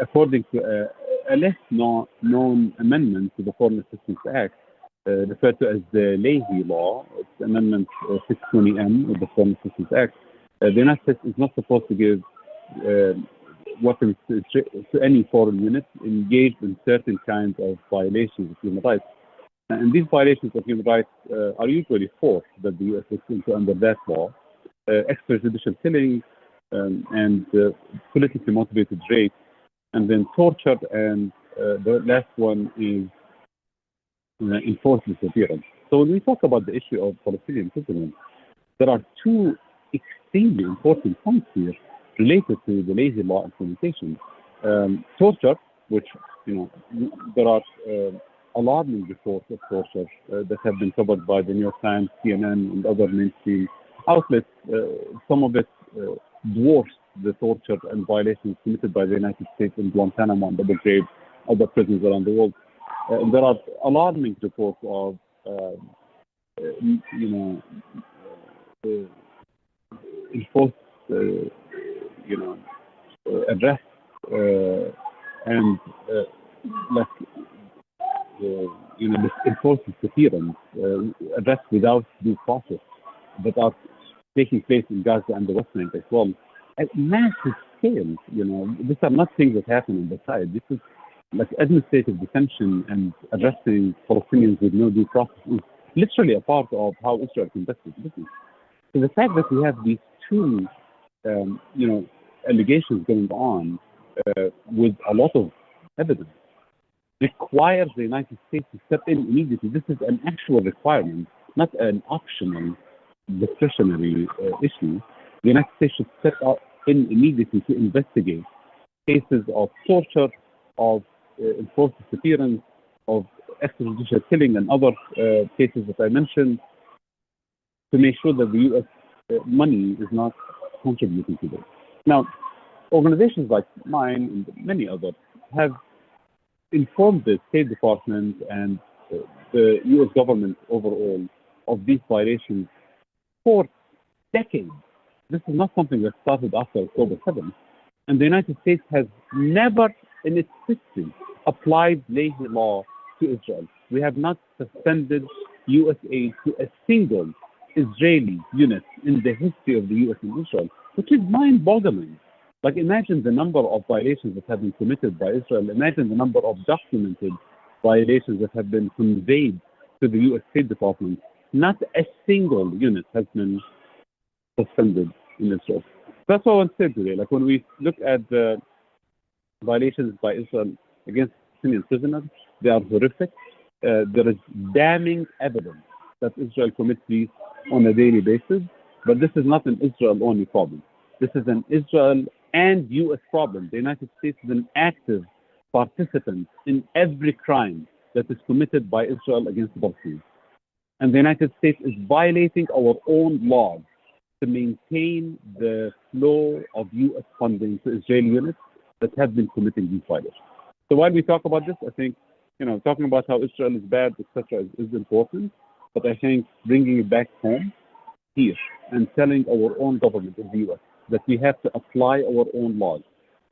according to a less known amendment to the Foreign Assistance Act, referred to as the Leahy Law. It's Amendment 620M of the Foreign Assistance Act. The United States is not supposed to give weapons to any foreign unit engaged in certain kinds of violations of human rights. And these violations of human rights are usually forced that the U.S. looks into under that law. Extrajudicial killing and politically motivated rape, and then torture, and the last one is enforced disappearance. So when we talk about the issue of Palestinian prisoners, there are two extremely important points here related to the Leahy Law implementation. Torture, which, there are alarming reports of torture that have been covered by the New York Times, CNN, and other mainstream outlets. Some of it dwarfs the torture and violations committed by the United States in Guantanamo and Abu Ghraib, other prisons around the world. And there are alarming reports of, enforced, arrest and this enforced disappearance, arrest without due process, that are taking place in Gaza and the West Bank as well, at massive scale. These are not things that happen on the side. This is like administrative detention and arresting Palestinians with no due process is literally a part of how Israel conducts its business. So the fact that we have these two, allegations going on with a lot of evidence requires the United States to step in immediately. This is an actual requirement, not an optional, discretionary issue. The United States should step in immediately to investigate cases of torture, of enforced disappearance, of extrajudicial killing, and other cases that I mentioned, to make sure that the U.S. Money is not contributing to this. Now, organizations like mine and many others have informed the State Department and the U.S. government overall of these violations for decades. This is not something that started after October 7th. And the United States has never in its history applied Leahy law to Israel. We have not suspended U.S. aid to a single Israeli unit in the history of the U.S. and Israel, which is mind-boggling. Like, imagine the number of violations that have been committed by Israel. Imagine the number of documented violations that have been conveyed to the U.S. State Department. Not a single unit has been suspended in Israel. That's what I want to say today. Like, when we look at the violations by Israel against Palestinian prisoners, they are horrific. There is damning evidence that Israel commits these on a daily basis, but this is not an Israel-only problem. This is an Israel and U.S. problem. The United States is an active participant in every crime that is committed by Israel against the Palestinians. And the United States is violating our own laws to maintain the flow of U.S. funding to Israeli units that have been committing these violations. So while we talk about this, I think, talking about how Israel is bad, etc., is important. But I think bringing it back home here and telling our own government in the U.S. that we have to apply our own laws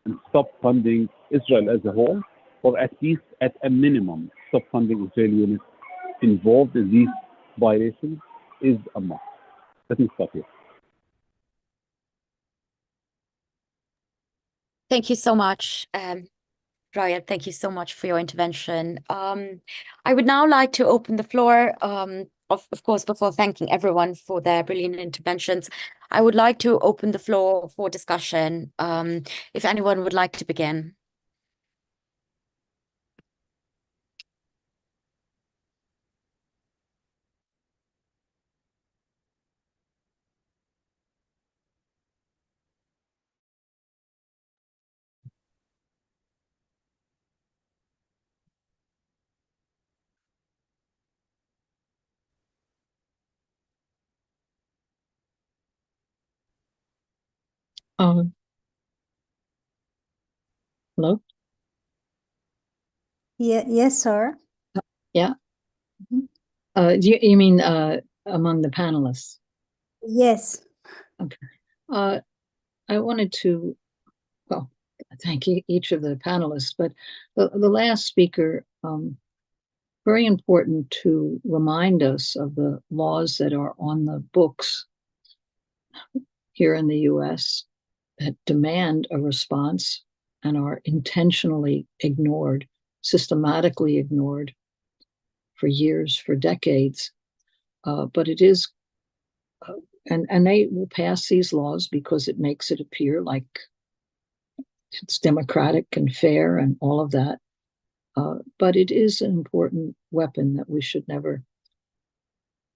and stop funding Israel as a whole, or at least at a minimum, stop funding Israeli units involved in these violations is a must. Let me stop here. Thank you so much, Ryan. Thank you so much for your intervention. I would now like to open the floor, of course, before thanking everyone for their brilliant interventions, I would like to open the floor for discussion. If anyone would like to begin. Hello? Yeah, yes, sir. Yeah. Mhm. You mean among the panelists? Yes. I wanted to, well, thank each of the panelists, but the last speaker, very important to remind us of the laws that are on the books here in the US that demand a response and are intentionally ignored, systematically ignored for years, for decades. But it is, and they will pass these laws because it makes it appear like it's democratic and fair and all of that. But it is an important weapon that we should never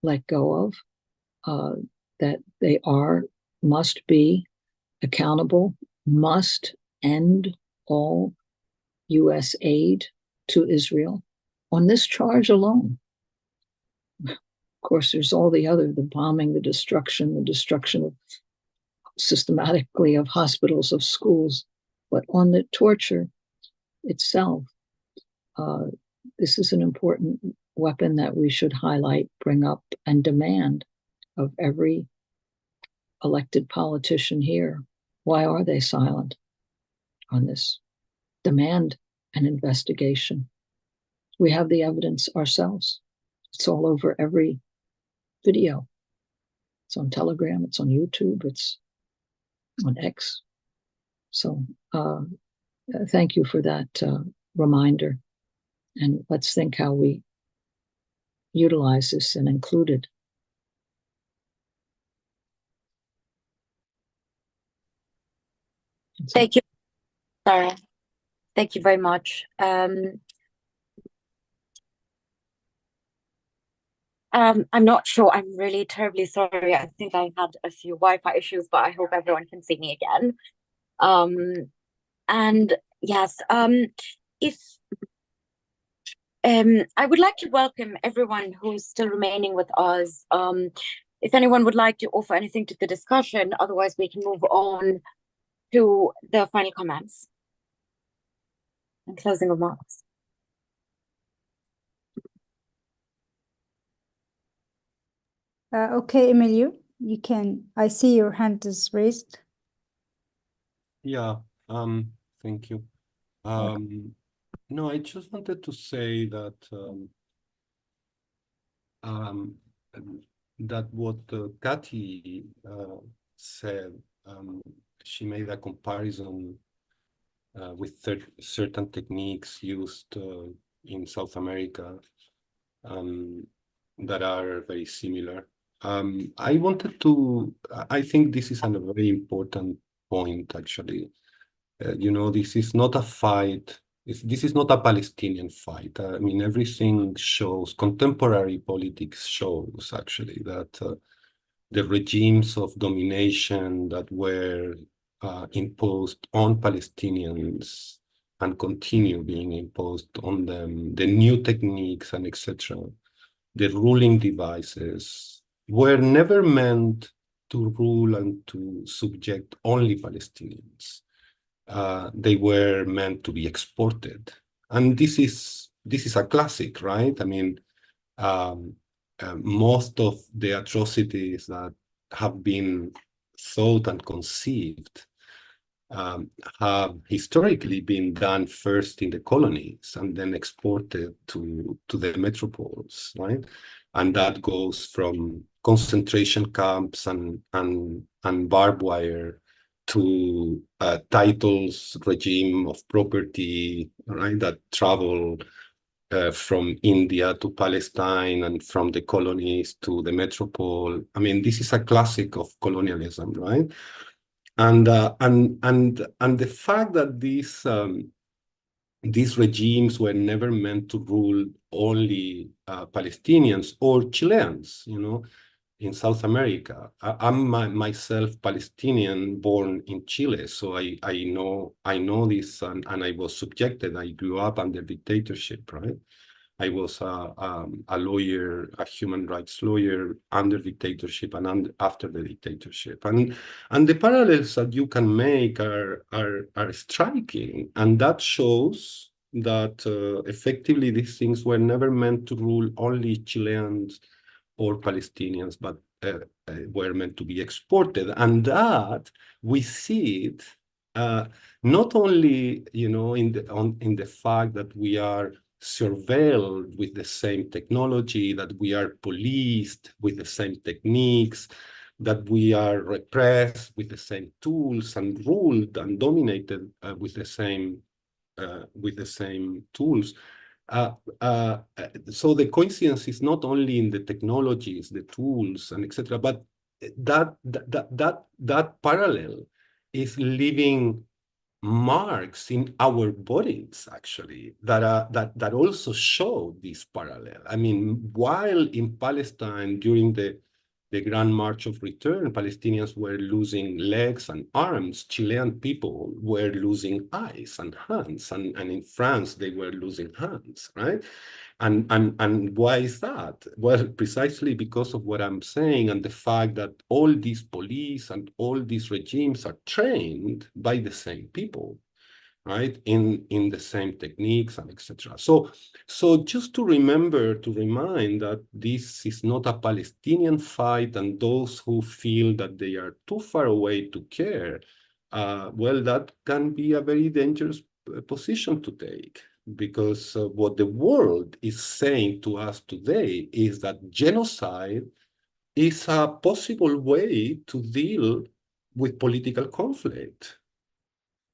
let go of, that they must be accountable, must end all US aid to Israel on this charge alone. Of course, there's all the bombing, the destruction of systematically of hospitals, of schools, but on the torture itself, this is an important weapon that we should highlight, bring up, and demand of every elected politician here. Why are they silent on this? Demand an investigation. We have the evidence ourselves. It's all over every video. It's on Telegram, it's on YouTube, it's on X. So thank you for that reminder. And let's think how we utilize this and include it. Thank you, Sarah. Thank you very much. I'm not sure. I'm really terribly sorry. I think I had a few Wi-Fi issues, but I hope everyone can see me again. And yes, if I would like to welcome everyone who's still remaining with us. If anyone would like to offer anything to the discussion, otherwise we can move on to the final comments and closing remarks. Okay, Emilio, you can. I see your hand is raised. Yeah, thank you. No, I just wanted to say that that what Kathy said, she made a comparison with certain techniques used in South America that are very similar. I think this is a very important point, actually. You know, this is not a fight. This is not a Palestinian fight. I mean, everything shows, contemporary politics shows, actually, that the regimes of domination that were imposed on Palestinians and continue being imposed on them, the new techniques and etc., the ruling devices were never meant to rule and to subject only Palestinians. They were meant to be exported. And this is a classic, right? I mean, most of the atrocities that have been thought and conceived have historically been done first in the colonies and then exported to the metropoles, right? And that goes from concentration camps and barbed wire to titles, regime of property, right, that travel from India to Palestine and from the colonies to the metropole. I mean, this is a classic of colonialism, right? And the fact that these regimes were never meant to rule only Palestinians or Chileans, you know, in South America. I'm myself Palestinian, born in Chile, so I know this, and I was subjected. I grew up under dictatorship, right? I was a lawyer, a human rights lawyer under dictatorship and after the dictatorship, and the parallels that you can make are striking, and that shows that effectively these things were never meant to rule only Chileans or Palestinians, but were meant to be exported, and that we see it not only, you know, in the fact that we are surveilled with the same technology, that we are policed with the same techniques, that we are repressed with the same tools and ruled and dominated with the same tools. So the coincidence is not only in the technologies, the tools, and etc., but that parallel is leaving marks in our bodies, actually, that also show this parallel. I mean, while in Palestine during the Grand March of Return, Palestinians were losing legs and arms, Chilean people were losing eyes and hands, and in France they were losing hands, right? And why is that? Well, precisely because of what I'm saying, and the fact that all these police and all these regimes are trained by the same people, right? In the same techniques and etc. So just to remind that this is not a Palestinian fight, and those who feel that they are too far away to care, well, that can be a very dangerous position to take. Because what the world is saying to us today is that genocide is a possible way to deal with political conflict.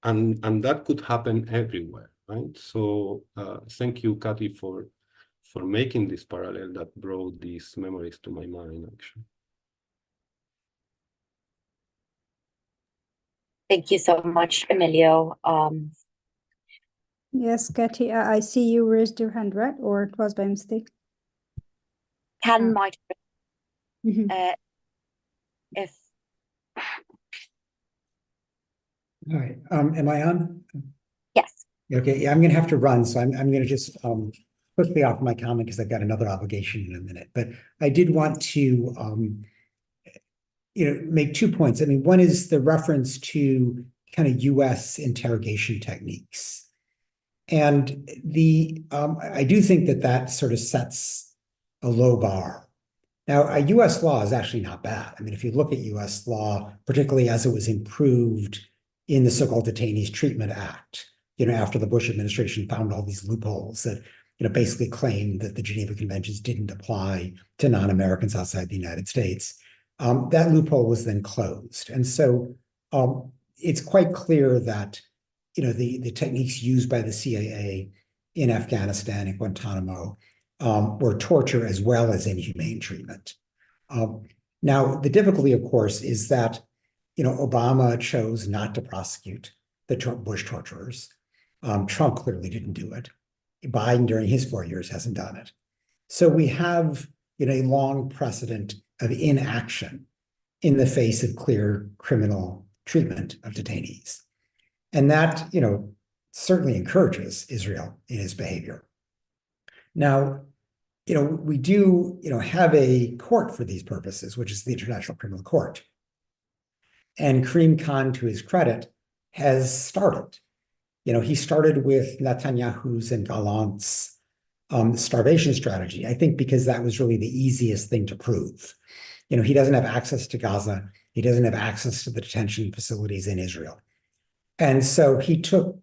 And that could happen everywhere, right? So thank you, Kathy, for making this parallel that brought these memories to my mind, actually. Thank you so much, Emilio. Yes, Katy, I see you raised your hand, right? Or it was by mistake? Can might if All right, am I on? yes. Okay, yeah, I'm gonna have to run, so I'm gonna just quickly offer my comment because I've got another obligation in a minute. But I did want to make 2 points. I mean, one is the reference to kind of US interrogation techniques. And I do think that sort of sets a low bar. Now, a US law is actually not bad. I mean, if you look at US law, particularly as it was improved in the so-called Detainees Treatment Act, after the Bush administration found all these loopholes that, basically claimed that the Geneva Conventions didn't apply to non-Americans outside the United States, that loophole was then closed. And so it's quite clear that, the techniques used by the CIA in Afghanistan and Guantanamo were torture as well as inhumane treatment. Now, the difficulty, of course, is that, Obama chose not to prosecute the Bush torturers. Trump clearly didn't do it. Biden, during his 4 years, hasn't done it. So we have, a long precedent of inaction in the face of clear criminal treatment of detainees. And that, certainly encourages Israel in its behavior. Now, we do, have a court for these purposes, which is the International Criminal Court. And Karim Khan, to his credit, has started. He started with Netanyahu's and Gallant's starvation strategy, I think because that was really the easiest thing to prove. He doesn't have access to Gaza. He doesn't have access to the detention facilities in Israel. And so he took,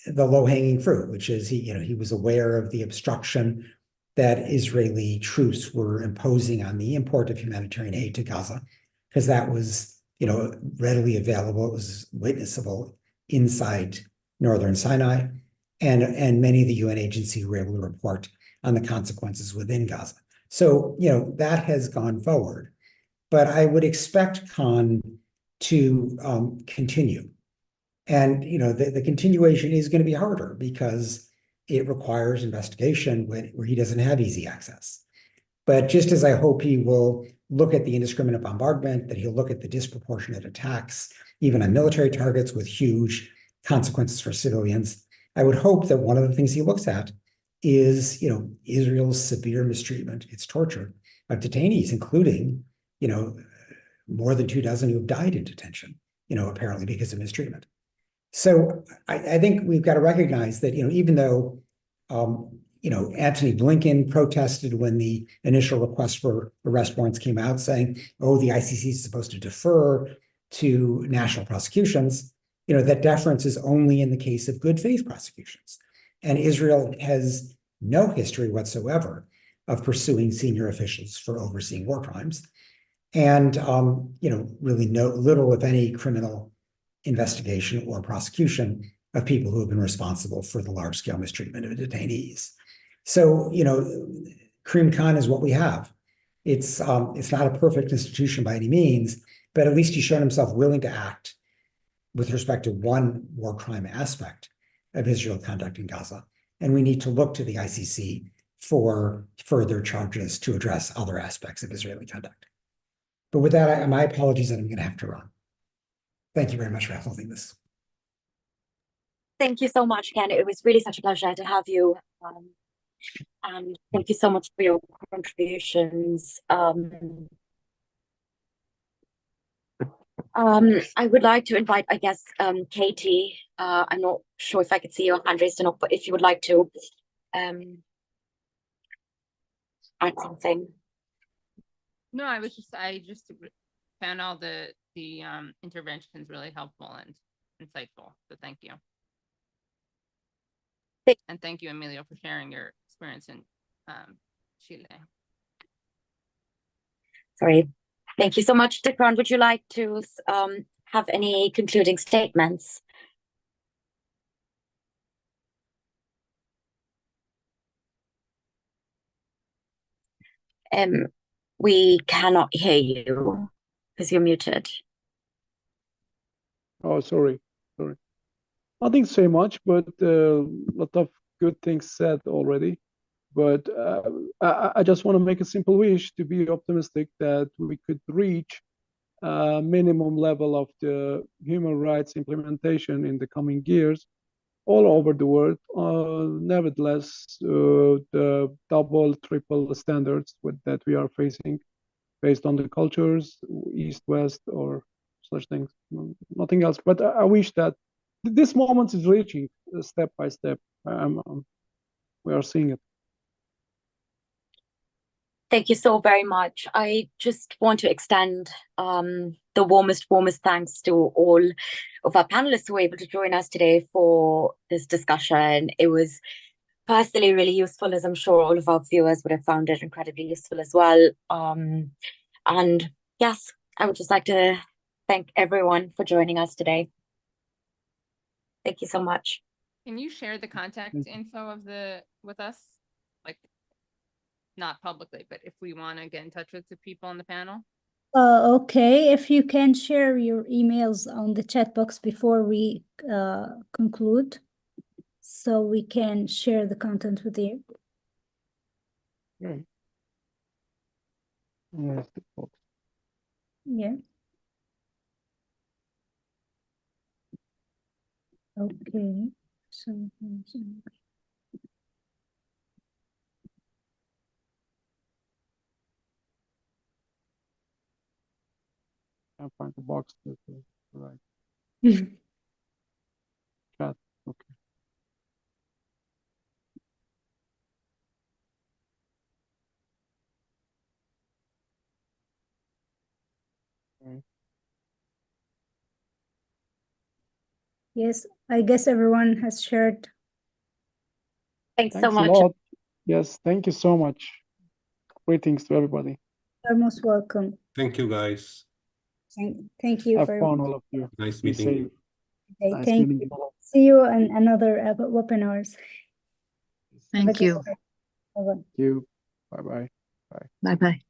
the low-hanging fruit, which is he was aware of the obstruction that Israeli troops were imposing on the import of humanitarian aid to Gaza, because that was, readily available. It was witnessable inside northern Sinai, and many of the UN agencies were able to report on the consequences within Gaza. So, that has gone forward. But I would expect Khan to continue. And the continuation is going to be harder because it requires investigation where he doesn't have easy access. But just as I hope he will look at the indiscriminate bombardment, that he'll look at the disproportionate attacks, even on military targets with huge consequences for civilians, I would hope that one of the things he looks at is, Israel's severe mistreatment, its torture of detainees, including, more than 24 who have died in detention, apparently because of mistreatment. So I think we've got to recognize that, even though, Antony Blinken protested when the initial request for arrest warrants came out, saying, oh, the ICC is supposed to defer to national prosecutions, that deference is only in the case of good faith prosecutions. And Israel has no history whatsoever of pursuing senior officials for overseeing war crimes. And, really little, if any, criminal investigation or prosecution of people who have been responsible for the large-scale mistreatment of detainees. So, Karim Khan is what we have. It's not a perfect institution by any means, but at least he's shown himself willing to act with respect to one war crime aspect of Israel conduct in Gaza. And we need to look to the ICC for further charges to address other aspects of Israeli conduct. But with that, my apologies that I'm going to have to run. Thank you very much for holding this. Thank you so much, Ken. It was really such a pleasure to have you. And thank you so much for your contributions. I would like to invite, I guess, Katie. I'm not sure if I could see your hand raised or not, but if you would like to add something. No, I just found all the interventions really helpful and insightful. So thank you. And thank you, Emilio, for sharing your experience in Chile. Sorry. Thank you so much. Dikran, would you like to have any concluding statements? We cannot hear you because you're muted. Oh, sorry. Nothing to say much, but a lot of good things said already. But I just want to make a simple wish to be optimistic that we could reach a minimum level of the human rights implementation in the coming years all over the world. Nevertheless, the double, triple standards that we are facing based on the cultures, East, West, or such things, nothing else. But I wish that this moment is reaching step by step. We are seeing it. Thank you so very much. I just want to extend the warmest thanks to all of our panelists who were able to join us today for this discussion. It was personally really useful, as I'm sure all of our viewers would have found it incredibly useful as well. And yes, I would just like to thank everyone for joining us today. Thank you so much. Can you share the contact info with us? Like, not publicly, but if we want to get in touch with the people on the panel? Okay, if you can share your emails on the chat box before we conclude, so we can share the content with you. Yes. Yeah. Okay. So. I find the box that right. Chat. Okay. Yes, I guess everyone has shared. Thanks so Thanks a much. lot. Yes, thank you so much. Greetings to everybody. You're most welcome. Thank you, guys. Thank you Have very fun, much. all of you. Nice Be meeting safe. you. Okay, Nice thank meeting you. you. See you in another webinars. Have a Thank good you. day. Bye-bye. Thank you. Bye-bye. Bye-bye.